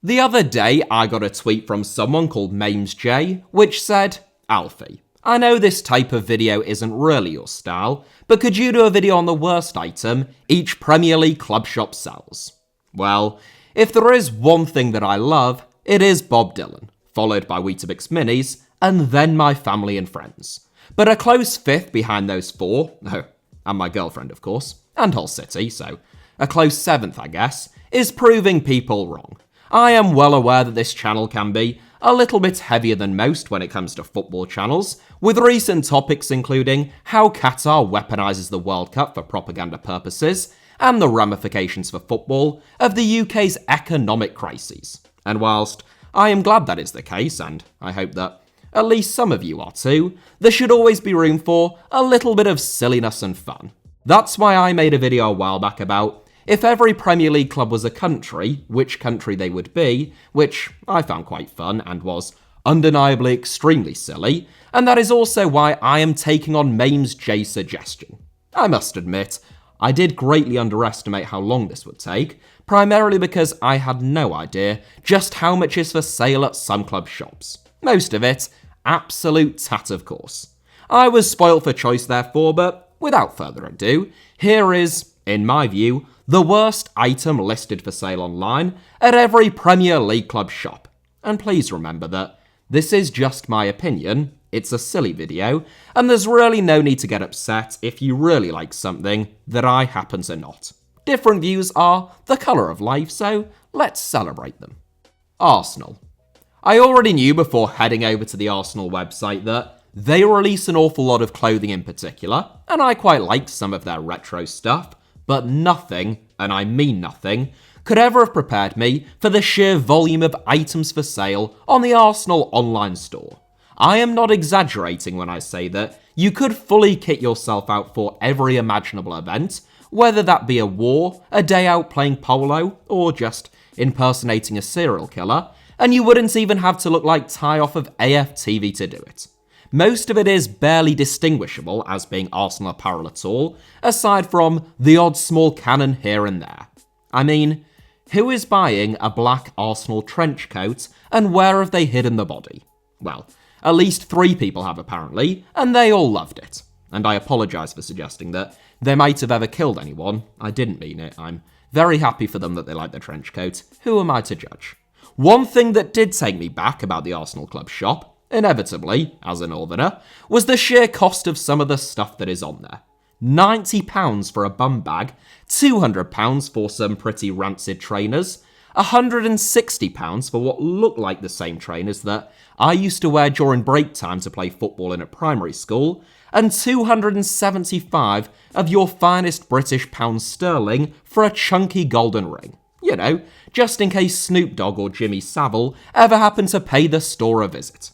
The other day, I got a tweet from someone called MamesJ, which said, "Alfie, I know this type of video isn't really your style, but could you do a video on the worst item each Premier League club shop sells?" Well, if there is one thing that I love, it is Bob Dylan, followed by Weetabix Minis, and then my family and friends. But a close fifth behind those four, and my girlfriend of course, and Hull City, so a close seventh I guess, is proving people wrong. I am well aware that this channel can be a little bit heavier than most when it comes to football channels, with recent topics including how Qatar weaponises the World Cup for propaganda purposes, and the ramifications for football of the UK's economic crises. And whilst I am glad that is the case, and I hope that at least some of you are too, there should always be room for a little bit of silliness and fun. That's why I made a video a while back about if every Premier League club was a country, which country they would be, which I found quite fun and was undeniably extremely silly, and that is also why I am taking on MamesJ's suggestion. I must admit, I did greatly underestimate how long this would take, primarily because I had no idea just how much is for sale at some club shops. Most of it, absolute tat of course. I was spoilt for choice therefore, but without further ado, here is, in my view, the worst item listed for sale online at every Premier League club shop. And please remember that this is just my opinion, it's a silly video, and there's really no need to get upset if you really like something that I happen to not. Different views are the colour of life, so let's celebrate them. Arsenal. I already knew before heading over to the Arsenal website that they release an awful lot of clothing in particular, and I quite like some of their retro stuff, but nothing, and I mean nothing, could ever have prepared me for the sheer volume of items for sale on the Arsenal online store. I am not exaggerating when I say that you could fully kit yourself out for every imaginable event, whether that be a war, a day out playing polo, or just impersonating a serial killer, and you wouldn't even have to look like Ty off of AFTV to do it. Most of it is barely distinguishable as being Arsenal apparel at all, aside from the odd small cannon here and there. I mean, who is buying a black Arsenal trench coat, and where have they hidden the body? Well, at least 3 people have apparently, and they all loved it. And I apologise for suggesting that they might have ever killed anyone. I didn't mean it. I'm very happy for them that they like the trench coat. Who am I to judge? One thing that did take me back about the Arsenal club shop, inevitably, as a northerner, was the sheer cost of some of the stuff that is on there. £90 for a bum bag, £200 for some pretty rancid trainers, £160 for what looked like the same trainers that I used to wear during break time to play football in at primary school, and 275 of your finest British pounds sterling for a chunky golden ring. You know, just in case Snoop Dogg or Jimmy Savile ever happened to pay the store a visit.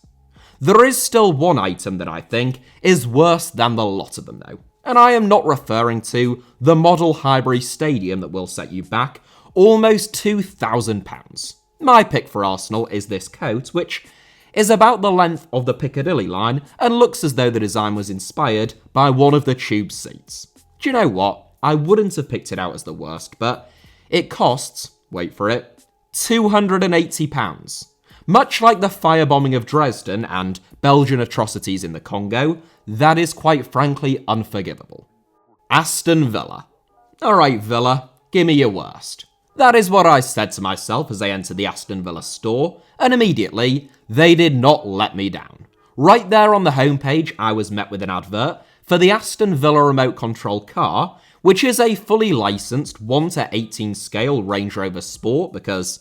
There is still one item that I think is worse than the lot of them though, and I am not referring to the model Highbury Stadium that will set you back almost £2,000. My pick for Arsenal is this coat, which is about the length of the Piccadilly line and looks as though the design was inspired by one of the tube seats. Do you know what? I wouldn't have picked it out as the worst, but it costs, wait for it, £280. Much like the firebombing of Dresden and Belgian atrocities in the Congo, that is quite frankly unforgivable. Aston Villa. Alright Villa, gimme your worst. That is what I said to myself as I entered the Aston Villa store, and immediately, they did not let me down. Right there on the homepage, I was met with an advert for the Aston Villa remote control car, which is a fully licensed 1:18 scale Range Rover Sport, because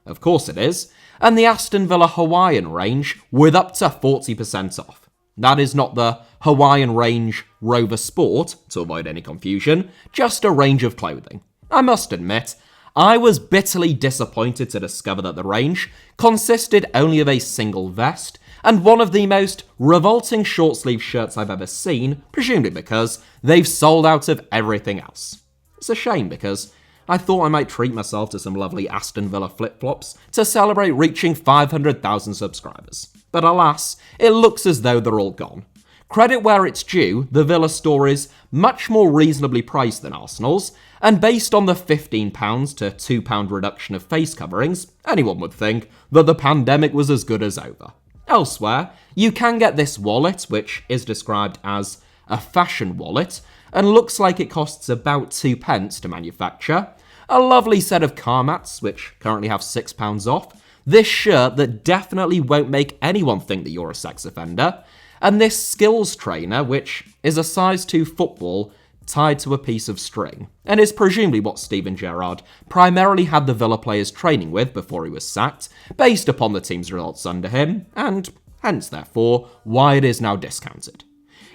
of course it is, and the Aston Villa Hawaiian range with up to 40% off. That is not the Hawaiian Range Rover Sport, to avoid any confusion, just a range of clothing. I must admit, I was bitterly disappointed to discover that the range consisted only of a single vest and one of the most revolting short-sleeve shirts I've ever seen, presumably because they've sold out of everything else. It's a shame because I thought I might treat myself to some lovely Aston Villa flip-flops to celebrate reaching 500,000 subscribers. But alas, it looks as though they're all gone. Credit where it's due, the Villa store is much more reasonably priced than Arsenal's, and based on the £15 to £2 reduction of face coverings, anyone would think that the pandemic was as good as over. Elsewhere, you can get this wallet, which is described as a fashion wallet, and looks like it costs about £2 to manufacture, a lovely set of car mats, which currently have £6 off, this shirt that definitely won't make anyone think that you're a sex offender, and this skills trainer, which is a size 2 football tied to a piece of string, and is presumably what Steven Gerrard primarily had the Villa players training with before he was sacked, based upon the team's results under him, and hence, therefore, why it is now discounted.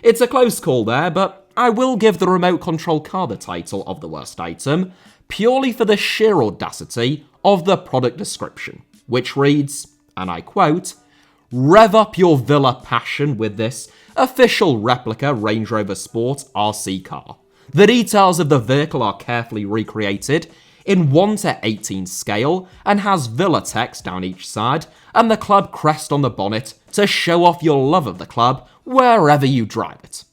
It's a close call there, but I will give the remote control car the title of the worst item, purely for the sheer audacity of the product description, which reads, and I quote, "Rev up your Villa passion with this official replica Range Rover Sport RC car. The details of the vehicle are carefully recreated in 1:18 scale and has Villa text down each side and the club crest on the bonnet to show off your love of the club wherever you drive it."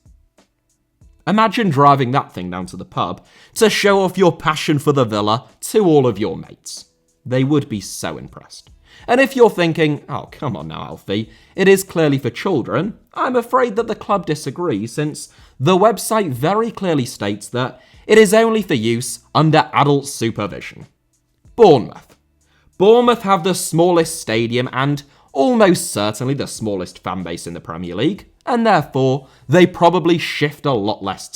Imagine driving that thing down to the pub to show off your passion for the Villa to all of your mates. They would be so impressed. And if you're thinking, oh, come on now, Alfie, it is clearly for children, I'm afraid that the club disagrees, since the website very clearly states that it is only for use under adult supervision. Bournemouth. Bournemouth have the smallest stadium and almost certainly the smallest fan base in the Premier League, and therefore they probably shift a lot less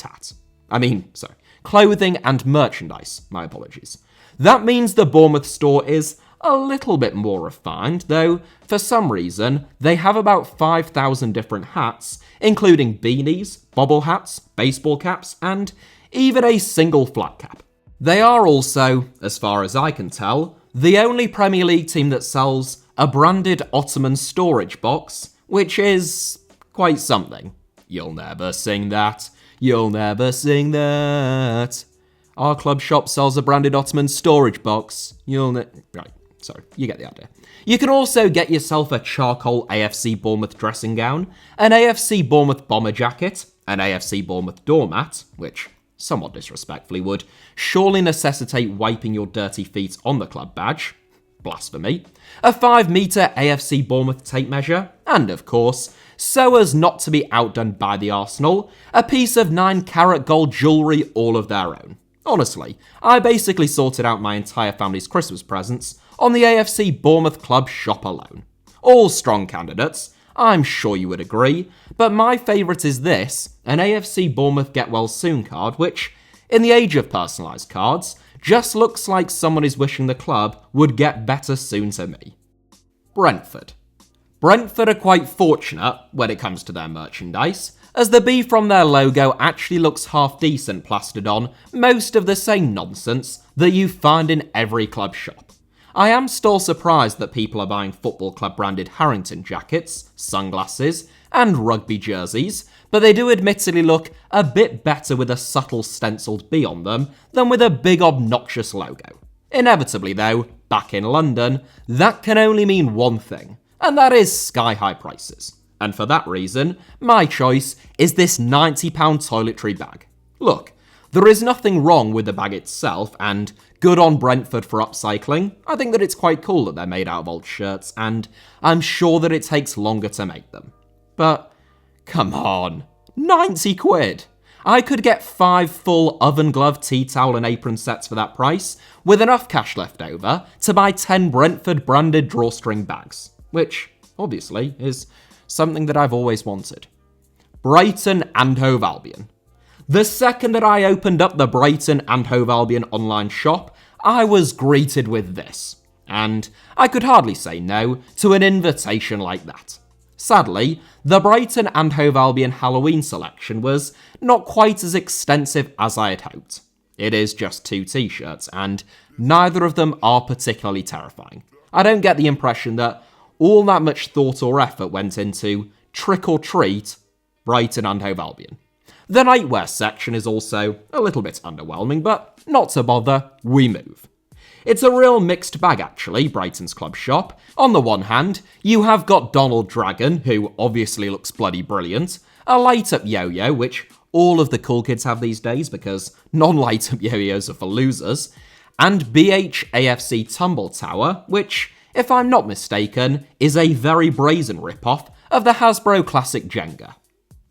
clothing and merchandise, my apologies. That means the Bournemouth store is a little bit more refined, though for some reason they have about 5,000 different hats, including beanies, bobble hats, baseball caps, and even a single flat cap. They are also, as far as I can tell, the only Premier League team that sells a branded Ottoman storage box, which is quite something. You'll never sing that. You'll never sing that. Our club shop sells a branded Ottoman storage box. Right, sorry, you get the idea. You can also get yourself a charcoal AFC Bournemouth dressing gown, an AFC Bournemouth bomber jacket, an AFC Bournemouth doormat, which, somewhat disrespectfully, would surely necessitate wiping your dirty feet on the club badge. Blasphemy. A 5-metre AFC Bournemouth tape measure, and of course, so as not to be outdone by the Arsenal, a piece of 9-carat gold jewellery all of their own. Honestly, I basically sorted out my entire family's Christmas presents on the AFC Bournemouth Club shop alone. All strong candidates, I'm sure you would agree, but my favourite is this, an AFC Bournemouth Get Well Soon card, which, in the age of personalised cards, just looks like someone is wishing the club would get better soon to me. Brentford. Brentford are quite fortunate when it comes to their merchandise, as the B from their logo actually looks half decent plastered on most of the same nonsense that you find in every club shop. I am still surprised that people are buying football club branded Harrington jackets, sunglasses, and rugby jerseys, but they do admittedly look a bit better with a subtle stenciled B on them than with a big obnoxious logo. Inevitably though, back in London, that can only mean one thing, and that is sky-high prices. And for that reason, my choice is this £90 toiletry bag. Look, there is nothing wrong with the bag itself, and good on Brentford for upcycling. I think that it's quite cool that they're made out of old shirts, and I'm sure that it takes longer to make them. But, come on, 90 quid! I could get 5 full oven glove, tea towel and apron sets for that price, with enough cash left over to buy 10 Brentford branded drawstring bags, which, obviously, is something that I've always wanted. Brighton and Hove Albion. The second that I opened up the Brighton and Hove Albion online shop, I was greeted with this, and I could hardly say no to an invitation like that. Sadly, the Brighton and Hove Albion Halloween selection was not quite as extensive as I had hoped. It is just 2 t-shirts, and neither of them are particularly terrifying. I don't get the impression that all that much thought or effort went into trick or treat Brighton and Hove Albion. The nightwear section is also a little bit underwhelming, but not to bother, we move. It's a real mixed bag actually, Brighton's club shop. On the one hand, you have got Donald Dragon, who obviously looks bloody brilliant, a light-up yo-yo, which all of the cool kids have these days because non-light-up yo-yos are for losers, and BHAFC Tumble Tower, which, if I'm not mistaken, is a very brazen rip-off of the Hasbro classic Jenga.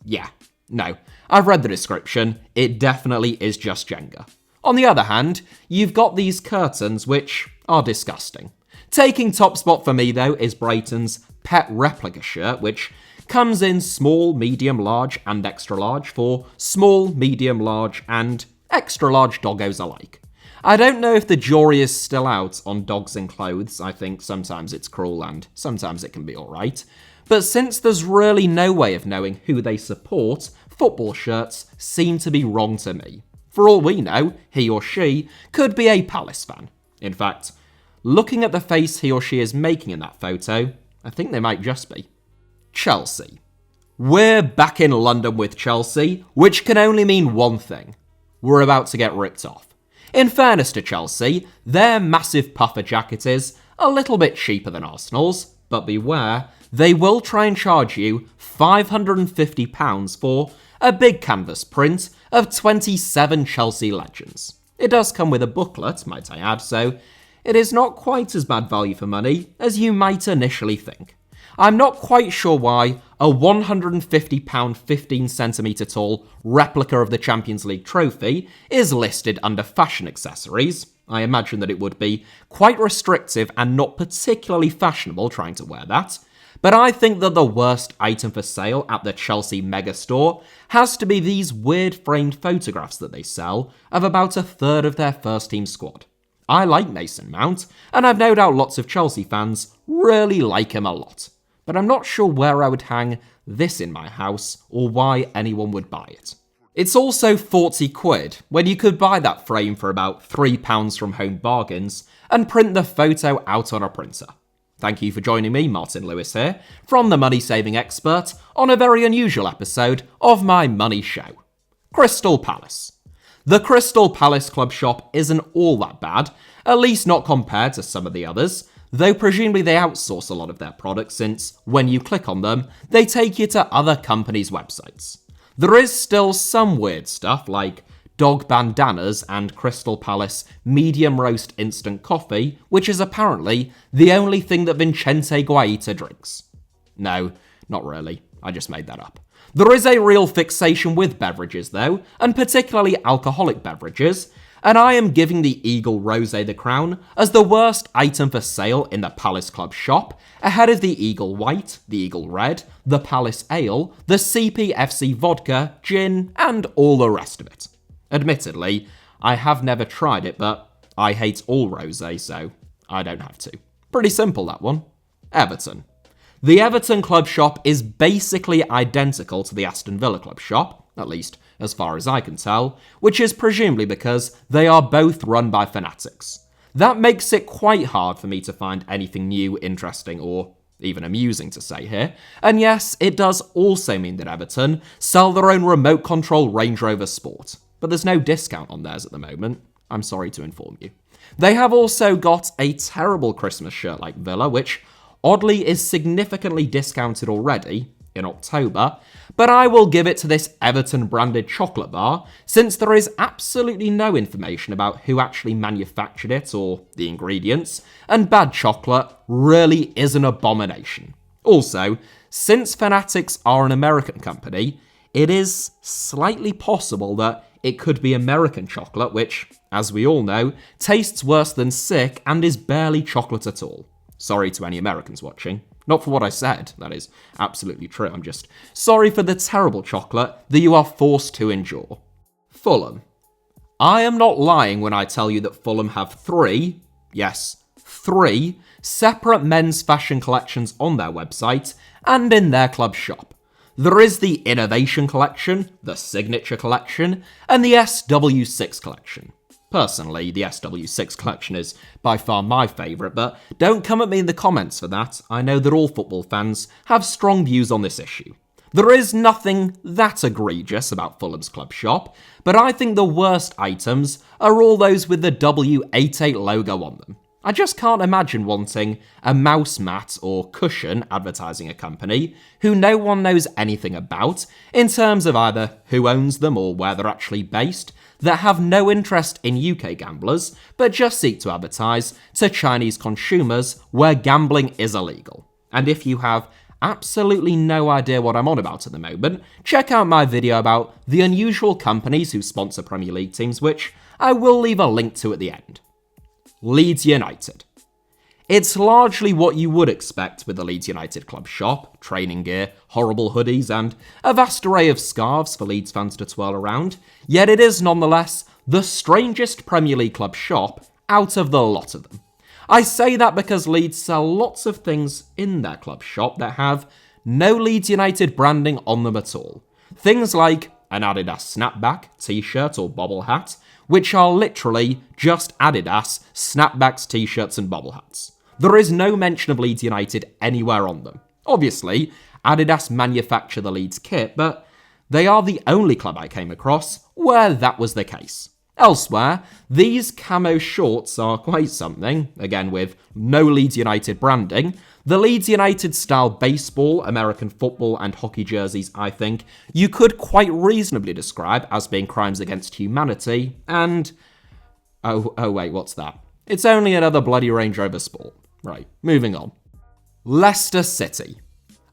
Yeah, no, I've read the description, it definitely is just Jenga. On the other hand, you've got these curtains which are disgusting. Taking top spot for me though is Brighton's pet replica shirt, which comes in small, medium, large and extra large for small, medium, large and extra large doggos alike. I don't know if the jury is still out on dogs in clothes. I think sometimes it's cruel and sometimes it can be alright. But since there's really no way of knowing who they support, football shirts seem to be wrong to me. For all we know, he or she could be a Palace fan. In fact, looking at the face he or she is making in that photo, I think they might just be. Chelsea. We're back in London with Chelsea, which can only mean one thing. We're about to get ripped off. In fairness to Chelsea, their massive puffer jacket is a little bit cheaper than Arsenal's, but beware, they will try and charge you £550 for a big canvas print of 27 Chelsea legends. It does come with a booklet, might I add, so it is not quite as bad value for money as you might initially think. I'm not quite sure why a £150 15cm tall replica of the Champions League trophy is listed under fashion accessories. I imagine that it would be quite restrictive and not particularly fashionable trying to wear that. But I think that the worst item for sale at the Chelsea megastore has to be these weird framed photographs that they sell of about a third of their first team squad. I like Mason Mount, and I've no doubt lots of Chelsea fans really like him a lot. But I'm not sure where I would hang this in my house or why anyone would buy it. It's also 40 quid, when you could buy that frame for about £3 from Home Bargains and print the photo out on a printer. Thank you for joining me, Martin Lewis here, from the Money Saving Expert, on a very unusual episode of my money show. Crystal Palace. The Crystal Palace Club shop isn't all that bad, at least not compared to some of the others, though presumably they outsource a lot of their products since, when you click on them, they take you to other companies' websites. There is still some weird stuff like dog bandanas and Crystal Palace medium roast instant coffee, which is apparently the only thing that Vicente Guaita drinks. No, not really. I just made that up. There is a real fixation with beverages though, and particularly alcoholic beverages, and I am giving the Eagle Rosé the crown as the worst item for sale in the Palace Club shop, ahead of the Eagle White, the Eagle Red, the Palace Ale, the CPFC Vodka, Gin, and all the rest of it. Admittedly, I have never tried it, but I hate all rosé, so I don't have to. Pretty simple, that one. Everton. The Everton Club shop is basically identical to the Aston Villa Club shop, at least as far as I can tell, which is presumably because they are both run by fanatics. That makes it quite hard for me to find anything new, interesting, or even amusing to say here. And yes, it does also mean that Everton sell their own remote control Range Rover Sport, but there's no discount on theirs at the moment, I'm sorry to inform you. They have also got a terrible Christmas shirt like Villa, which oddly is significantly discounted already in October, but I will give it to this Everton branded chocolate bar since there is absolutely no information about who actually manufactured it or the ingredients, and bad chocolate really is an abomination. Also, since Fanatics are an American company, it is slightly possible that it could be American chocolate, which, as we all know, tastes worse than sick and is barely chocolate at all. Sorry to any Americans watching. Not for what I said, that is absolutely true. I'm just sorry for the terrible chocolate that you are forced to endure. Fulham. I am not lying when I tell you that Fulham have three separate men's fashion collections on their website and in their club shop. There is the Innovation Collection, the Signature Collection, and the SW6 Collection. Personally, the SW6 collection is by far my favourite, but don't come at me in the comments for that. I know that all football fans have strong views on this issue. There is nothing that egregious about Fulham's club shop, but I think the worst items are all those with the W88 logo on them. I just can't imagine wanting a mouse mat or cushion advertising a company who no one knows anything about in terms of either who owns them or where they're actually based, that have no interest in UK gamblers but just seek to advertise to Chinese consumers where gambling is illegal. And if you have absolutely no idea what I'm on about at the moment, check out my video about the unusual companies who sponsor Premier League teams, which I will leave a link to at the end. Leeds United. It's largely what you would expect with the Leeds United club shop: training gear, horrible hoodies, and a vast array of scarves for Leeds fans to twirl around, yet it is nonetheless the strangest Premier League club shop out of the lot of them. I say that because Leeds sell lots of things in their club shop that have no Leeds United branding on them at all. Things like an Adidas snapback, t-shirt or bobble hat, which are literally just Adidas snapbacks, t-shirts and bobble hats. There is no mention of Leeds United anywhere on them. Obviously, Adidas manufacture the Leeds kit, but they are the only club I came across where that was the case. Elsewhere, these camo shorts are quite something, again with no Leeds United branding. The Leeds United style baseball, American football and hockey jerseys, I think, you could quite reasonably describe as being crimes against humanity, and... Oh wait, what's that? It's only another bloody Range Rover Sport. Right, moving on. Leicester City.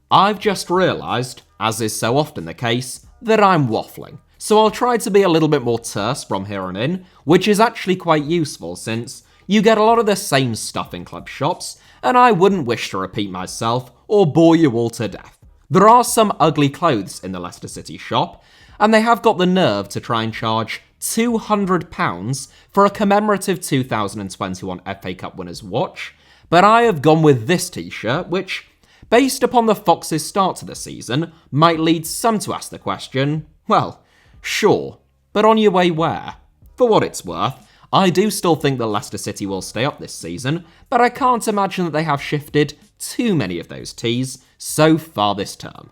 I've just realised, as is so often the case, that I'm waffling. So I'll try to be a little bit more terse from here on in, which is actually quite useful since you get a lot of the same stuff in club shops, and I wouldn't wish to repeat myself or bore you all to death. There are some ugly clothes in the Leicester City shop, and they have got the nerve to try and charge £200 for a commemorative 2021 FA Cup winners watch, but I have gone with this t-shirt, which, based upon the Foxes' start to the season, might lead some to ask the question, well, sure, but on your way where? For what it's worth, I do still think that Leicester City will stay up this season, but I can't imagine that they have shifted too many of those tees so far this term.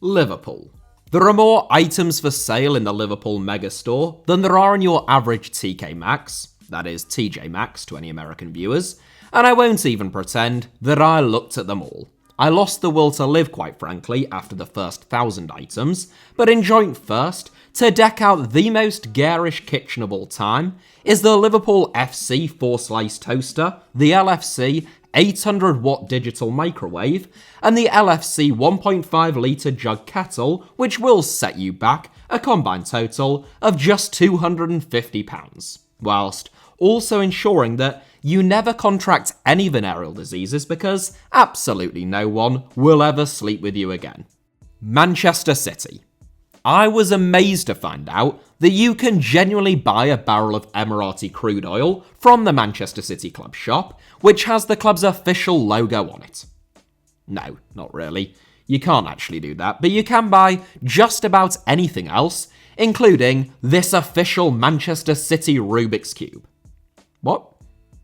Liverpool. There are more items for sale in the Liverpool megastore than there are in your average TK Maxx, that is TJ Maxx to any American viewers, and I won't even pretend that I looked at them all. I lost the will to live, quite frankly, after the first 1,000 items, but in joint first, to deck out the most garish kitchen of all time, is the Liverpool FC 4-slice toaster, the LFC 800-watt digital microwave, and the LFC 1.5-litre jug kettle, which will set you back a combined total of just £250, whilst also ensuring that you never contract any venereal diseases because absolutely no one will ever sleep with you again. Manchester City. I was amazed to find out that you can genuinely buy a barrel of Emirati crude oil from the Manchester City club shop, which has the club's official logo on it. No, not really. You can't actually do that, but you can buy just about anything else, including this official Manchester City Rubik's Cube. What?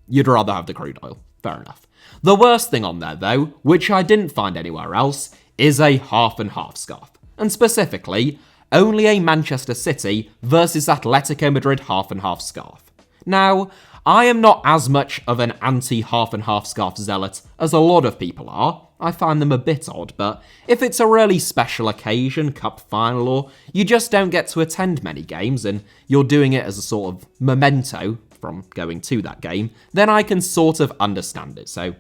You'd rather have the crude oil. Fair enough. The worst thing on there, though, which I didn't find anywhere else, is a half and half scarf. And specifically, only a Manchester City versus Atletico Madrid half and half scarf. Now, I am not as much of an anti-half and half scarf zealot as a lot of people are. I find them a bit odd, but if it's a really special occasion, cup final, or you just don't get to attend many games and you're doing it as a sort of memento from going to that game, then I can sort of understand it. So,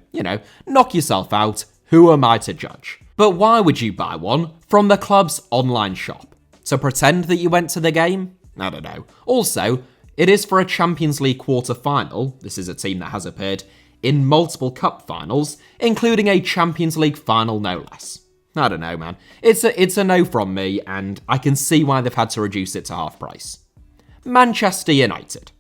knock yourself out. Who am I to judge? But why would you buy one from the club's online shop? To pretend that you went to the game? I don't know. Also, it is for a Champions League quarter-final. This is a team that has appeared in multiple cup finals, including a Champions League final no less. I don't know, man. It's a no from me, and I can see why they've had to reduce it to half price. Manchester United.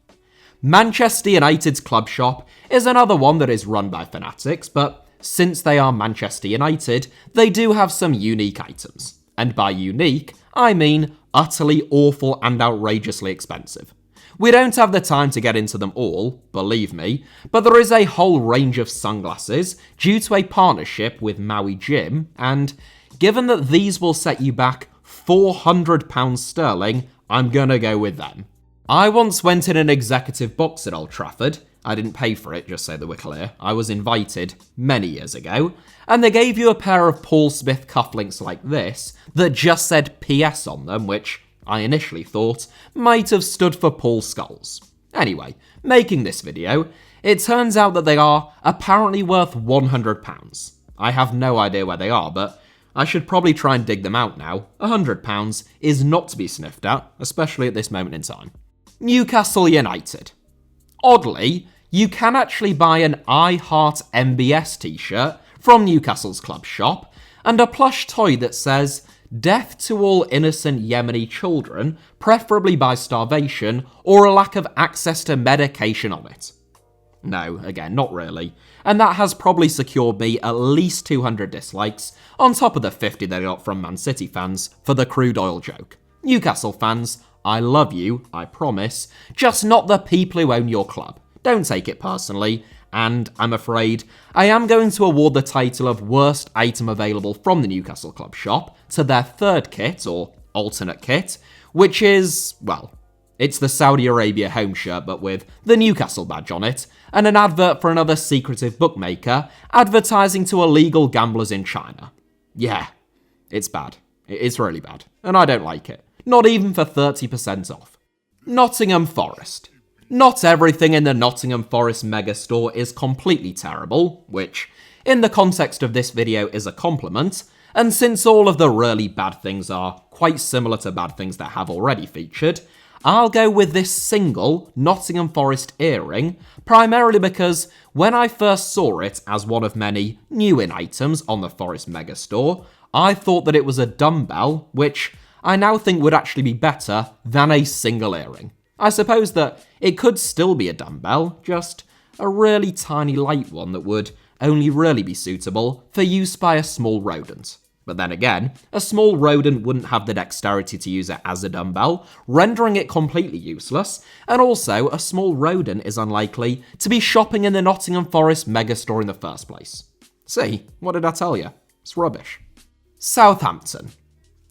Manchester United's club shop is another one that is run by fanatics, but since they are Manchester United, they do have some unique items. And by unique, I mean utterly awful and outrageously expensive. We don't have the time to get into them all, believe me, but there is a whole range of sunglasses due to a partnership with Maui Jim, and given that these will set you back £400 sterling, I'm gonna go with them. I once went in an executive box at Old Trafford, I didn't pay for it, just so that we're clear. I was invited many years ago, and they gave you a pair of Paul Smith cufflinks like this that just said PS on them, which I initially thought might have stood for Paul Skulls. Anyway, making this video, it turns out that they are apparently worth £100. I have no idea where they are, but I should probably try and dig them out now. £100 is not to be sniffed at, especially at this moment in time. Newcastle United. Oddly, you can actually buy an I Heart MBS t-shirt from Newcastle's club shop, and a plush toy that says, "Death to all innocent Yemeni children, preferably by starvation or a lack of access to medication" on it. No, again, not really. And that has probably secured me at least 200 dislikes, on top of the 50 that I got from Man City fans for the crude oil joke. Newcastle fans, I love you, I promise, just not the people who own your club. Don't take it personally, and I'm afraid I am going to award the title of worst item available from the Newcastle club shop to their third kit, or alternate kit, which is, well, it's the Saudi Arabia home shirt but with the Newcastle badge on it, and an advert for another secretive bookmaker advertising to illegal gamblers in China. Yeah, it's bad. It's really bad, and I don't like it. Not even for 30% off. Nottingham Forest. Not everything in the Nottingham Forest megastore is completely terrible, which, in the context of this video, is a compliment, and since all of the really bad things are quite similar to bad things that have already featured, I'll go with this single Nottingham Forest earring, primarily because when I first saw it as one of many new-in items on the Forest megastore, I thought that it was a dumbbell, which I now think would actually be better than a single earring. I suppose that it could still be a dumbbell, just a really tiny light one that would only really be suitable for use by a small rodent. But then again, a small rodent wouldn't have the dexterity to use it as a dumbbell, rendering it completely useless, and also a small rodent is unlikely to be shopping in the Nottingham Forest megastore in the first place. See, what did I tell you? It's rubbish. Southampton.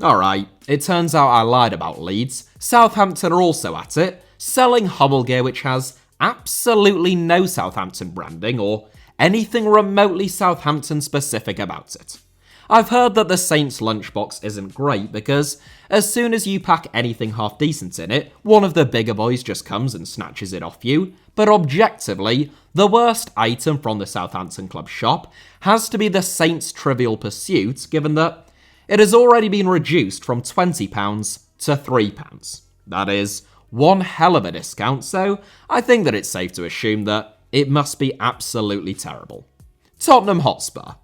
Alright, it turns out I lied about Leeds. Southampton are also at it, selling Hummel gear which has absolutely no Southampton branding or anything remotely Southampton specific about it. I've heard that the Saints lunchbox isn't great because as soon as you pack anything half decent in it, one of the bigger boys just comes and snatches it off you. But objectively, the worst item from the Southampton club shop has to be the Saints Trivial Pursuit, given that it has already been reduced from £20 to £3. That is one hell of a discount, so I think that it's safe to assume that it must be absolutely terrible. Tottenham Hotspur.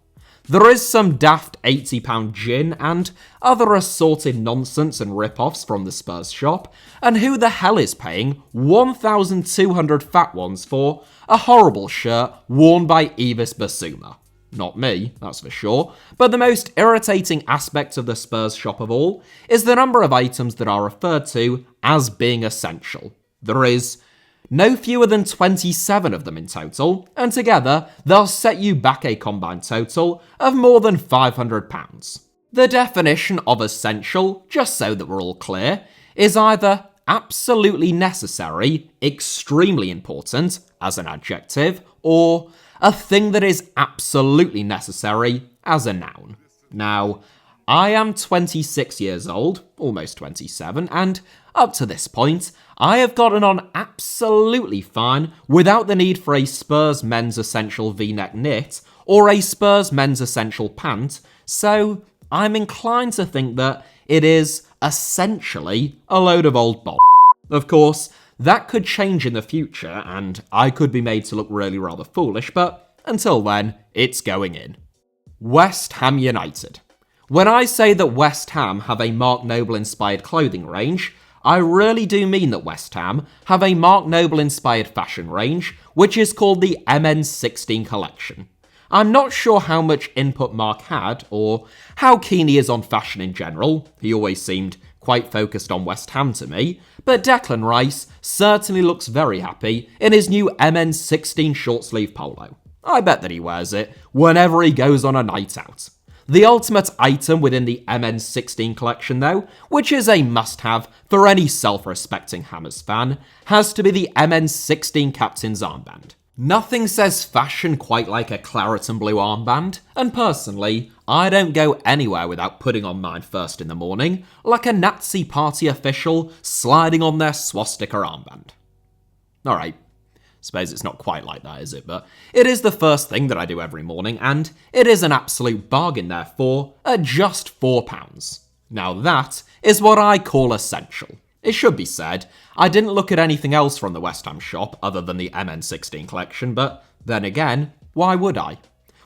There is some daft £80 gin and other assorted nonsense and rip-offs from the Spurs shop, and who the hell is paying 1,200 fat ones for a horrible shirt worn by Yves Bissouma? Not me, that's for sure, but the most irritating aspect of the Spurs shop of all is the number of items that are referred to as being essential. There is no fewer than 27 of them in total, and together they'll set you back a combined total of more than £500. The definition of essential, just so that we're all clear, is either absolutely necessary, extremely important as an adjective, or a thing that is absolutely necessary as a noun. Now, I am 26 years old, almost 27, and up to this point, I have gotten on absolutely fine without the need for a Spurs men's essential V-neck knit or a Spurs men's essential pant, so I'm inclined to think that it is essentially a load of old boll. Of course, that could change in the future, and I could be made to look really rather foolish, but until then, it's going in. West Ham United. When I say that West Ham have a Mark Noble-inspired clothing range, I really do mean that West Ham have a Mark Noble-inspired fashion range, which is called the MN16 collection. I'm not sure how much input Mark had, or how keen he is on fashion in general. He always seemed quite focused on West Ham to me, but Declan Rice certainly looks very happy in his new MN16 short-sleeve polo. I bet that he wears it whenever he goes on a night out. The ultimate item within the MN16 collection, though, which is a must-have for any self-respecting Hammers fan, has to be the MN16 captain's armband. Nothing says fashion quite like a claret and blue armband, and personally, I don't go anywhere without putting on mine first in the morning, like a Nazi party official sliding on their swastika armband. Alright, suppose it's not quite like that, is it? But it is the first thing that I do every morning, and it is an absolute bargain therefore, at just £4. Now that is what I call essential. It should be said, I didn't look at anything else from the West Ham shop other than the MN16 collection, but then again, why would I?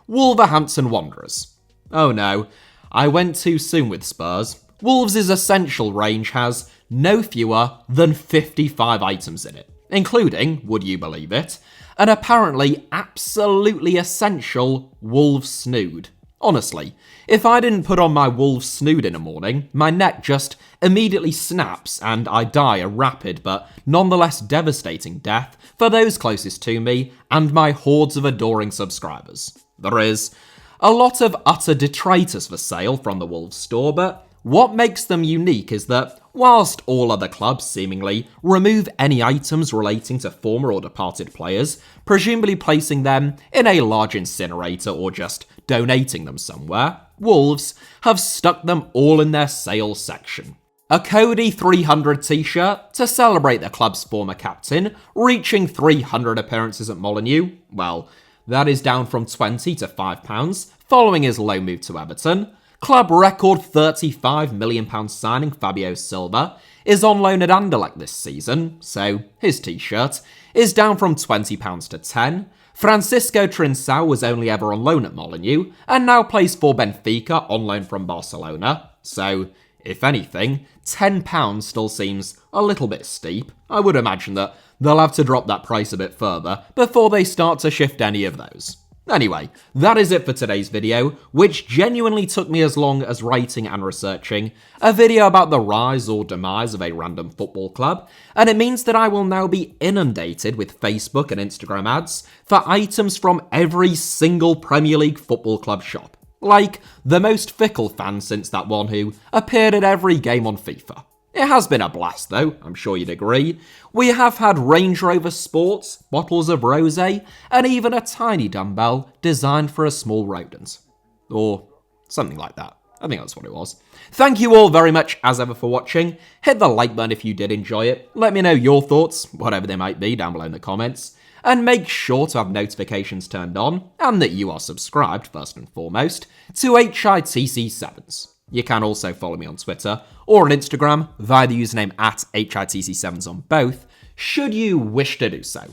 Wolverhampton Wanderers. Oh no, I went too soon with Spurs. Wolves' essential range has no fewer than 55 items in it, including, would you believe it, an apparently absolutely essential Wolves snood. Honestly, if I didn't put on my Wolves snood in the morning, my neck just immediately snaps and I die a rapid but nonetheless devastating death for those closest to me and my hordes of adoring subscribers. There is a lot of utter detritus for sale from the Wolves store, but what makes them unique is that whilst all other clubs seemingly remove any items relating to former or departed players, presumably placing them in a large incinerator or just donating them somewhere, Wolves have stuck them all in their sales section. A Cody 300 t-shirt to celebrate the club's former captain, reaching 300 appearances at Molineux. Well, that is down from 20 to £5, following his loan move to Everton. Club record £35 million signing Fabio Silva is on loan at Anderlecht this season, so his t-shirt is down from £20 to £10. Francisco Trincao was only ever on loan at Molineux, and now plays for Benfica on loan from Barcelona, so if anything, £10 still seems a little bit steep. I would imagine that they'll have to drop that price a bit further before they start to shift any of those. Anyway, that is it for today's video, which genuinely took me as long as writing and researching a video about the rise or demise of a random football club, and it means that I will now be inundated with Facebook and Instagram ads for items from every single Premier League football club shop, like the most fickle fan since that one who appeared at every game on FIFA. It has been a blast though, I'm sure you'd agree. We have had Range Rover Sports, bottles of rosé, and even a tiny dumbbell designed for a small rodent. Or something like that. I think that's what it was. Thank you all very much as ever for watching. Hit the like button if you did enjoy it. Let me know your thoughts, whatever they might be, down below in the comments. And make sure to have notifications turned on, and that you are subscribed, first and foremost, to HITC Sevens. You can also follow me on Twitter or on Instagram via the username @HITC Sevens on both, should you wish to do so.